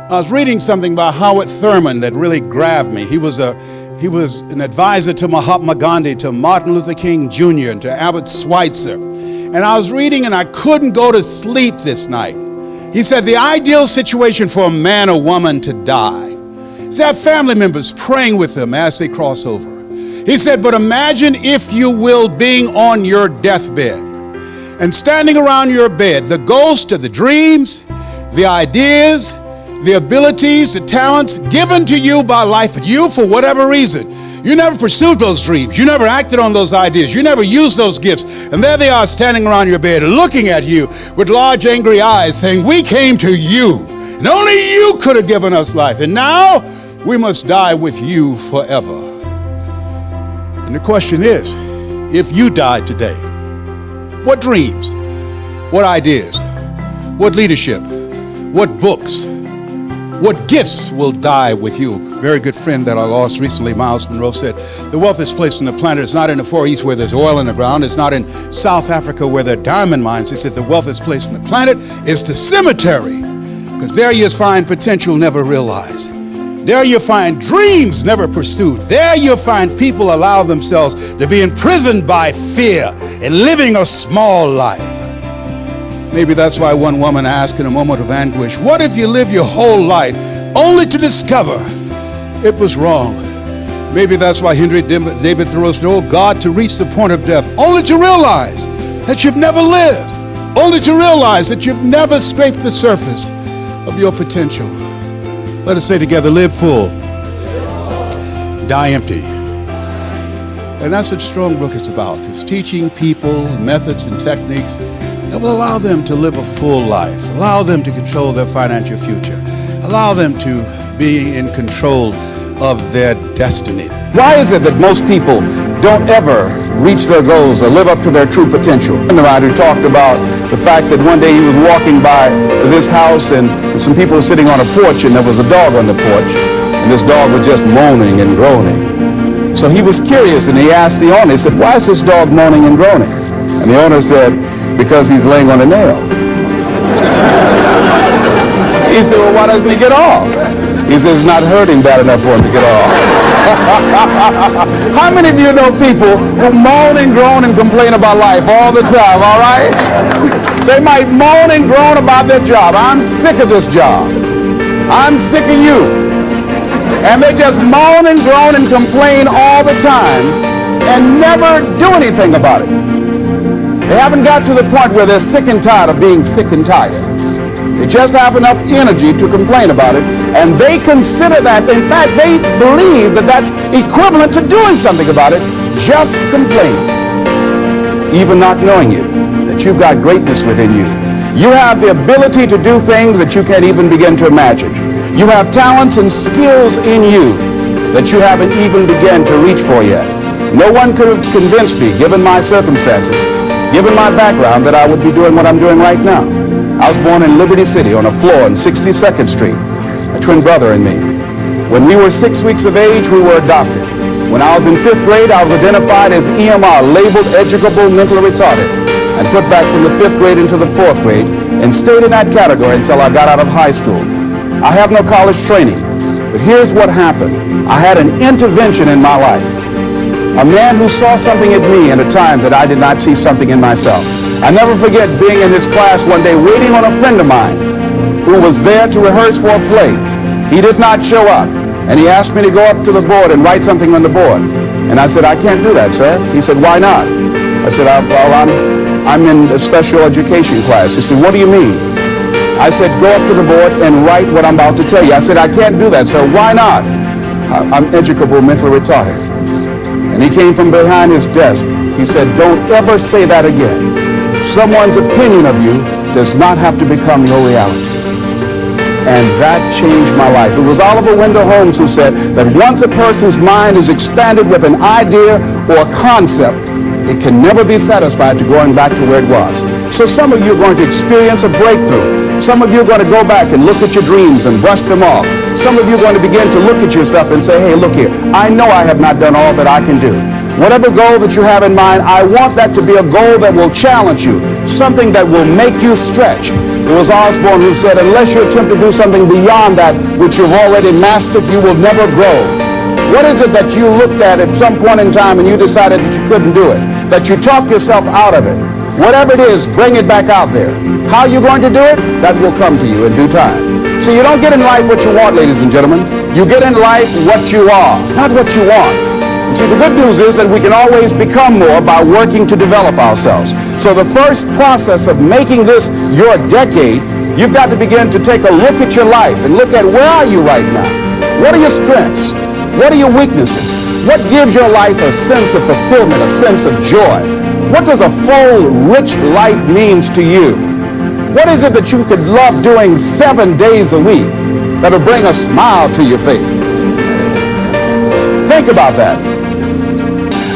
I was reading something by Howard Thurman that really grabbed me. He was an advisor to Mahatma Gandhi, to Martin Luther King Jr., and to Albert Schweitzer. And I was reading and I couldn't go to sleep this night. He said the ideal situation for a man or woman to die is to have family members praying with them as they cross over. He said, but imagine, if you will, being on your deathbed and standing around your bed, the ghost of the dreams, the ideas, the abilities, the talents given to you by life, but you, for whatever reason, you never pursued those dreams. You never acted on those ideas. You never used those gifts. And there they are standing around your bed looking at you with large angry eyes saying, we came to you and only you could have given us life. And now we must die with you forever. And the question is, if you died today, what dreams, what ideas, what leadership, what books, what gifts will die with you? A very good friend that I lost recently, Miles Monroe, said, the wealthiest place on the planet is not in the Far East where there's oil in the ground. It's not in South Africa where there are diamond mines. He said the wealthiest place on the planet is the cemetery, because there you find potential never realized. There you find dreams never pursued. There you'll find people allow themselves to be imprisoned by fear and living a small life. Maybe that's why one woman asked in a moment of anguish, what if you live your whole life only to discover it was wrong? Maybe that's why Henry David Thoreau said, oh God, to reach the point of death, only to realize that you've never lived, only to realize that you've never scraped the surface of your potential. Let us say together, live full, die empty. And that's what Strong Book is about. It's teaching people methods and techniques that will allow them to live a full life, allow them to control their financial future, allow them to be in control of their destiny. Why is it that most people don't ever reach their goals or live up to their true potential? And the writer talked about the fact that one day he was walking by this house and some people were sitting on a porch and there was a dog on the porch and this dog was just moaning and groaning. So he was curious and he asked the owner, he said, why is this dog moaning and groaning? And the owner said, because he's laying on a nail. He said, well, why doesn't he get off? He says, it's not hurting bad enough for him to get off. How many of you know people who moan and groan and complain about life all the time, all right? They might moan and groan about their job. I'm sick of this job. I'm sick of you. And they just moan and groan and complain all the time and never do anything about it. They haven't got to the point where they're sick and tired of being sick and tired. They just have enough energy to complain about it, and they consider that, in fact, they believe that that's equivalent to doing something about it, just complaining. Even not knowing that you've got greatness within you. You have the ability to do things that you can't even begin to imagine. You have talents and skills in you that you haven't even begun to reach for yet. No one could have convinced me, given my circumstances, given my background, that I would be doing what I'm doing right now. I was born in Liberty City on a floor on 62nd Street, a twin brother and me. When we were 6 weeks of age, we were adopted. When I was in 5th grade, I was identified as EMR, labeled educable mentally retarded, and put back from the 5th grade into the 4th grade, and stayed in that category until I got out of high school. I have no college training, but here's what happened. I had an intervention in my life. A man who saw something in me at a time that I did not see something in myself. I never forget being in his class one day waiting on a friend of mine who was there to rehearse for a play. He did not show up, and he asked me to go up to the board and write something on the board. And I said, I can't do that, sir. He said, why not? I said, well, I'm in a special education class. He said, what do you mean? I said, go up to the board and write what I'm about to tell you. I said, I can't do that, sir. Why not? I'm educable mentally retarded. And he came from behind his desk. He said, don't ever say that again. Someone's opinion of you does not have to become your reality. And that changed my life. It was Oliver Wendell Holmes who said that once a person's mind is expanded with an idea or a concept, it can never be satisfied to going back to where it was. So some of you are going to experience a breakthrough. Some of you are going to go back and look at your dreams and brush them off. Some of you are going to begin to look at yourself and say, hey, look here, I know I have not done all that I can do. Whatever goal that you have in mind, I want that to be a goal that will challenge you, something that will make you stretch. It was Osborne who said, unless you attempt to do something beyond that which you've already mastered, you will never grow. What is it that you looked at some point in time and you decided that you couldn't do it, that you talked yourself out of it? Whatever it is, bring it back out there. How are you going to do it? That will come to you in due time. So you don't get in life what you want, ladies and gentlemen. You get in life what you are, not what you want. See, the good news is that we can always become more by working to develop ourselves. So the first process of making this your decade, you've got to begin to take a look at your life and look at where are you right now? What are your strengths? What are your weaknesses? What gives your life a sense of fulfillment, a sense of joy? What does a full, rich life means to you? What is it that you could love doing 7 days a week that will bring a smile to your face? Think about that.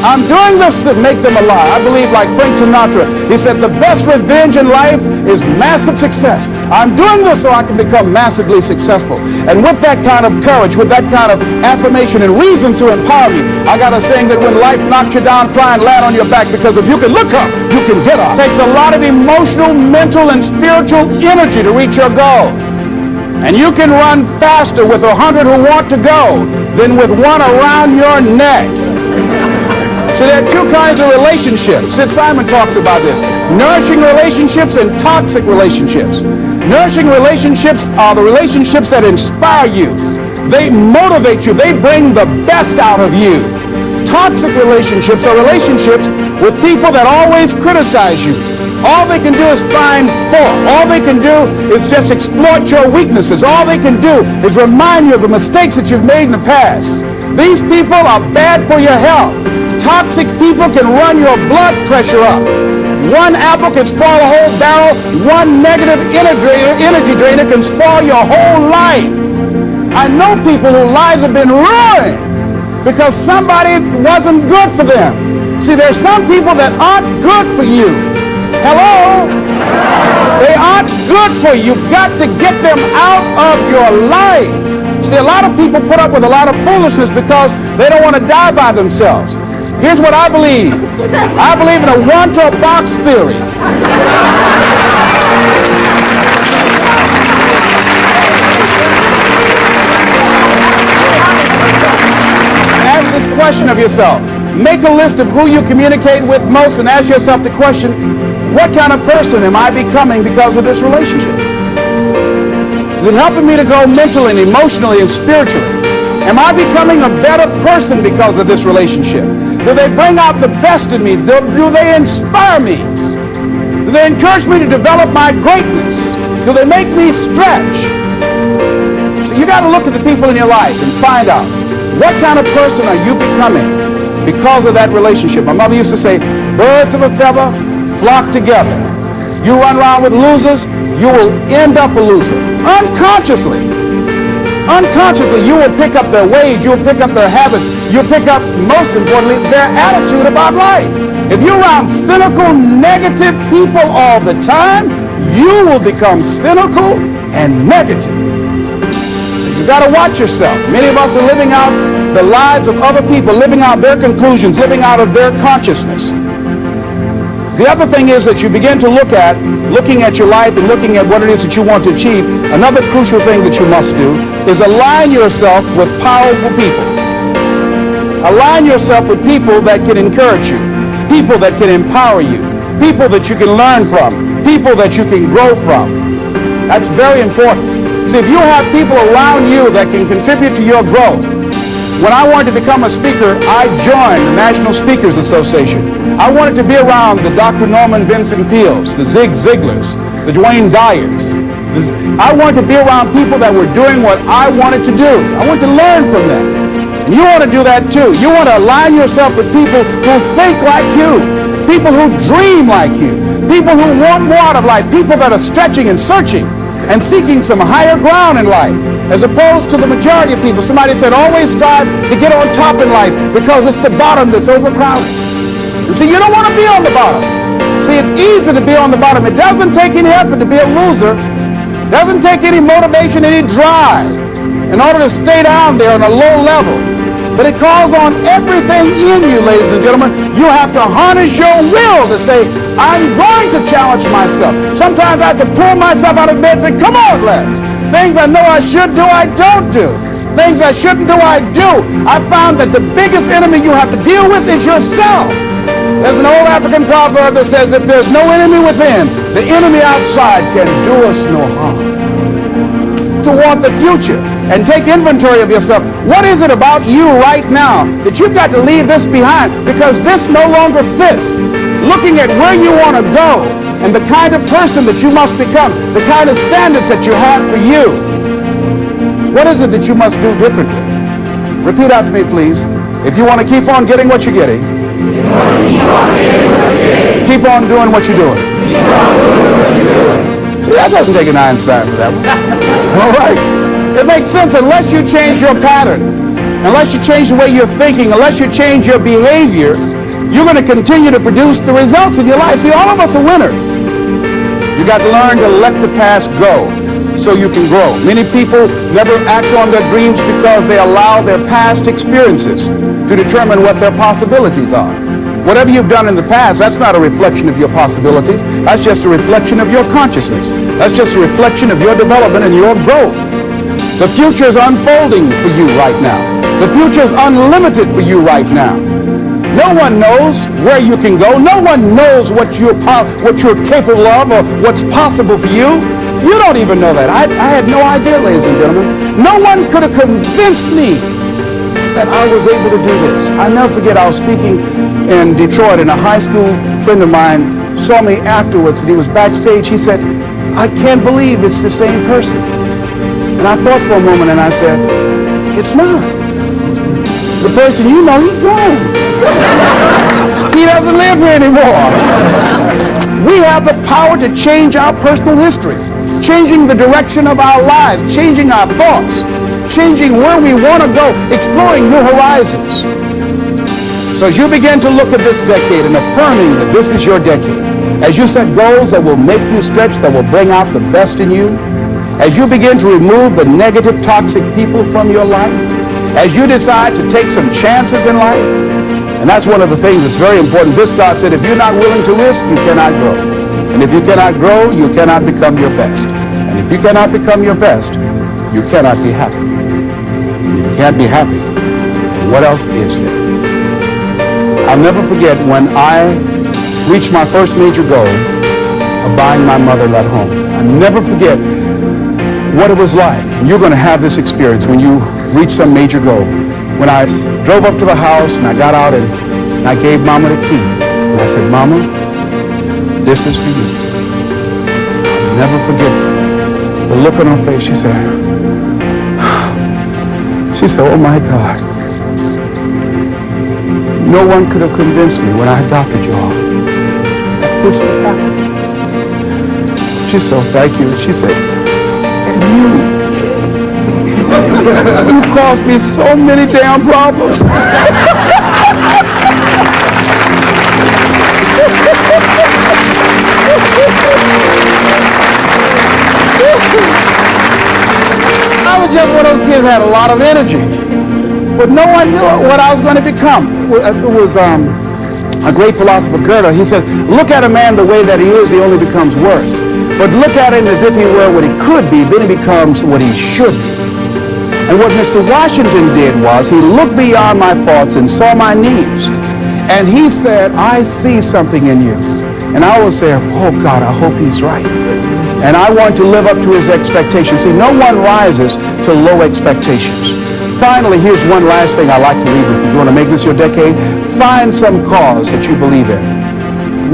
I'm doing this to make them alive. I believe, like Frank Sinatra, he said the best revenge in life is massive success. I'm doing this so I can become massively successful. And with that kind of courage, with that kind of affirmation and reason to empower me, I got a saying that when life knocks you down, try and land on your back, because if you can look up, you can get up. It takes a lot of emotional, mental, and spiritual energy to reach your goal. And you can run faster with 100 who want to go than with one around your neck. So there are two kinds of relationships. Sid Simon talks about this. Nourishing relationships and toxic relationships. Nourishing relationships are the relationships that inspire you. They motivate you. They bring the best out of you. Toxic relationships are relationships with people that always criticize you. All they can do is find fault. All they can do is just exploit your weaknesses. All they can do is remind you of the mistakes that you've made in the past. These people are bad for your health. Toxic people can run your blood pressure up. One apple can spoil a whole barrel. One negative energy drainer can spoil your whole life. I know people whose lives have been ruined because somebody wasn't good for them. See, there's some people that aren't good for you. Hello? They aren't good for you. You've got to get them out of your life. See, a lot of people put up with a lot of foolishness because they don't want to die by themselves. Here's what I believe. I believe in a one-to-a-box theory. Ask this question of yourself. Make a list of who you communicate with most and ask yourself the question, what kind of person am I becoming because of this relationship? Is it helping me to grow mentally and emotionally and spiritually? Am I becoming a better person because of this relationship? Do they bring out the best in me? Do they inspire me? Do they encourage me to develop my greatness? Do they make me stretch? So you got to look at the people in your life and find out what kind of person are you becoming because of that relationship. My mother used to say, birds of a feather flock together. You run around with losers, you will end up a loser. Unconsciously, you will pick up their ways, you will pick up their habits, you'll pick up, most importantly, their attitude about life. If you're around cynical, negative people all the time, you will become cynical and negative. So you got to watch yourself. Many of us are living out the lives of other people, living out their conclusions, living out of their consciousness. The other thing is that you begin to looking at your life and looking at what it is that you want to achieve. Another crucial thing that you must do is align yourself with powerful people. Align yourself with people that can encourage you, people that can empower you, people that you can learn from, people that you can grow from. That's very important. See, if you have people around you that can contribute to your growth. When I wanted to become a speaker, I joined the National Speakers Association. I wanted to be around the Dr. Norman Vincent Peales, the Zig Ziglars, the Dwayne Dyers. I wanted to be around people that were doing what I wanted to do. I wanted to learn from them. And you want to do that too. You want to align yourself with people who think like you, people who dream like you, people who want more out of life, people that are stretching and searching and seeking some higher ground in life, as opposed to the majority of people. Somebody said, always strive to get on top in life because it's the bottom that's overcrowded. And see, you don't want to be on the bottom. See, it's easy to be on the bottom. It doesn't take any effort to be a loser. It doesn't take any motivation, any drive in order to stay down there on a low level. But it calls on everything in you, ladies and gentlemen. You have to harness your will to say, I'm going to challenge myself. Sometimes I have to pull myself out of bed and say, come on, Les. Things I know I should do, I don't do. Things I shouldn't do, I do. I found that the biggest enemy you have to deal with is yourself. There's an old African proverb that says, if there's no enemy within, the enemy outside can do us no harm. To want the future and take inventory of yourself. What is it about you right now that you've got to leave this behind because this no longer fits? Looking at where you want to go and the kind of person that you must become, the kind of standards that you have for you. What is it that you must do differently? Repeat out to me, please. If you want to keep on getting what you're getting, keep on doing what you're doing. See, that doesn't take an Einstein for that one. All right? It makes sense unless you change your pattern, unless you change the way you're thinking, unless you change your behavior, you're going to continue to produce the results in your life. See, all of us are winners. You got to learn to let the past go so you can grow. Many people never act on their dreams because they allow their past experiences to determine what their possibilities are. Whatever you've done in the past, that's not a reflection of your possibilities. That's just a reflection of your consciousness. That's just a reflection of your development and your growth. The future is unfolding for you right now. The future is unlimited for you right now. No one knows where you can go. No one knows what you're capable of or what's possible for you. You don't even know that. I had no idea, ladies and gentlemen. No one could have convinced me that I was able to do this. I'll never forget, I was speaking in Detroit, and a high school friend of mine saw me afterwards, and he was backstage. He said, I can't believe it's the same person. And I thought for a moment, and I said, it's not. The person you know, he's gone. He doesn't live here anymore. We have the power to change our personal history, changing the direction of our lives, changing our thoughts, changing where we want to go, exploring new horizons. So as you begin to look at this decade and affirming that this is your decade, as you set goals that will make you stretch, that will bring out the best in you, as you begin to remove the negative, toxic people from your life, as you decide to take some chances in life, and that's one of the things that's very important. This God said, if you're not willing to risk, you cannot grow. And if you cannot grow, you cannot become your best. And if you cannot become your best, you cannot be happy. And if you can't be happy, then what else is there? I'll never forget when I reached my first major goal of buying my mother that home. I'll never forget what it was like. And you're going to have this experience when you reach some major goal. When I drove up to the house and I got out and I gave Mama the key. And I said, Mama, this is for you. I'll never forget the look on her face. She said, oh my God. No one could have convinced me when I adopted you all that this would happen. She said, oh, thank you. She said, and you caused me so many damn problems. I was just one of those kids that had a lot of energy. But no one knew what I was going to become. It was a great philosopher, Goethe. He said, look at a man the way that he is, he only becomes worse. But look at him as if he were what he could be, then he becomes what he should be. And what Mr. Washington did was he looked beyond my faults and saw my needs. And he said, I see something in you. And I was there, oh God, I hope he's right. And I want to live up to his expectations. See, no one rises to low expectations. Finally, here's one last thing I'd like to leave with you. You want to make this your decade? Find some cause that you believe in.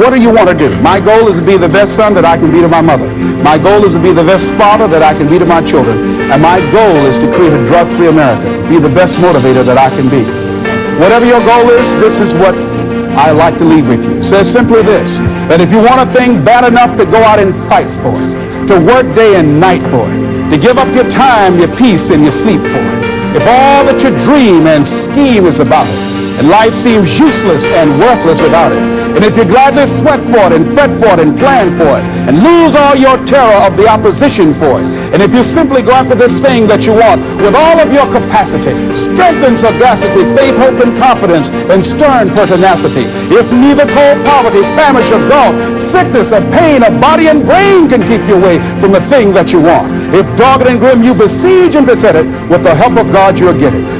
What do you want to do? My goal is to be the best son that I can be to my mother. My goal is to be the best father that I can be to my children. And my goal is to create a drug-free America. Be the best motivator that I can be. Whatever your goal is, this is what I like to leave with you. It says simply this, that if you want a thing bad enough to go out and fight for it, to work day and night for it, to give up your time, your peace, and your sleep for it, if all that you dream and scheme is about it, and life seems useless and worthless without it. And if you gladly sweat for it and fret for it and plan for it and lose all your terror of the opposition for it, and if you simply go after this thing that you want with all of your capacity, strength and sagacity, faith, hope, and confidence, and stern pertinacity, if neither cold poverty, famish, or gulf, sickness, or pain, of body and brain can keep you away from the thing that you want, if dogged and grim you besiege and beset it, with the help of God you'll get it.